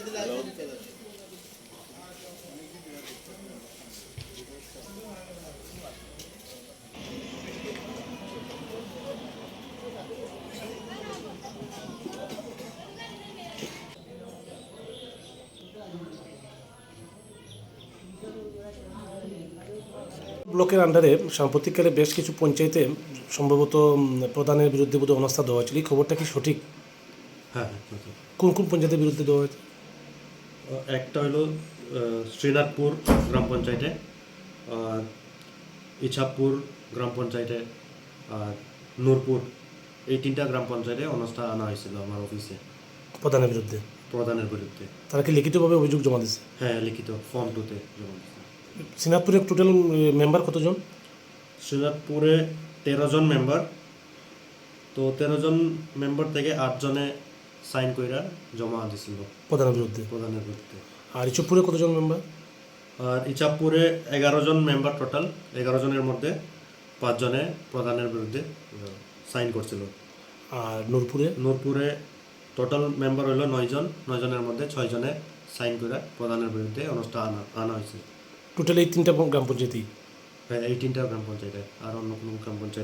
ব্লকের আন্ডারে সাম্প্রতিককালে বেশ কিছু পঞ্চায়েতে সম্ভবত প্রধানের বিরুদ্ধে বোধহয় অনাস্থা দেওয়া হয়েছিল, এই খবরটা কি সঠিক? হ্যাঁ, কোন কোন পঞ্চায়েতের বিরুদ্ধে দেওয়া হয়েছে? একটা হলো শ্রীনাথপুর গ্রাম পঞ্চায়েতে, আর ইছাপুর গ্রাম পঞ্চায়েতে, আর নূরপুর, এই তিনটা গ্রাম পঞ্চায়েতে অনাস্থা আনা হয়েছিল আমার অফিসে প্রধানের বিরুদ্ধে? প্রধানের বিরুদ্ধে। তারা কি লিখিতভাবে অভিযোগ জমা দিচ্ছে? হ্যাঁ, লিখিত ফর্ম 2-তে জমা দিয়েছে। শ্রীনাথপুরের টোটাল মেম্বার কতজন? শ্রীনাথপুরে 13 জন মেম্বার, তো 13 জন মেম্বার থেকে 8 জনে সাইন কইরা জমা দিছিল প্রধানের বিরুদ্ধে। আর ইচুপুরে কতজন মেম্বার? আর ইচাপুরে 11 জন মেম্বার টোটাল। 11 জনের মধ্যে 5 জনে প্রধানের বিরুদ্ধে সাইন করছিল। আর নূরপুরে টোটাল মেম্বার হইল 9 জন। 9 জনের মধ্যে 6 জনে সাইন করে প্রধানের বিরুদ্ধে অনাস্থা আনা হয়েছে। টোটাল এই তিনটা গ্রাম পঞ্চায়েতই? হ্যাঁ, এই তিনটা গ্রাম পঞ্চায়েতে, আর অন্য কোনো গ্রাম পঞ্চায়েত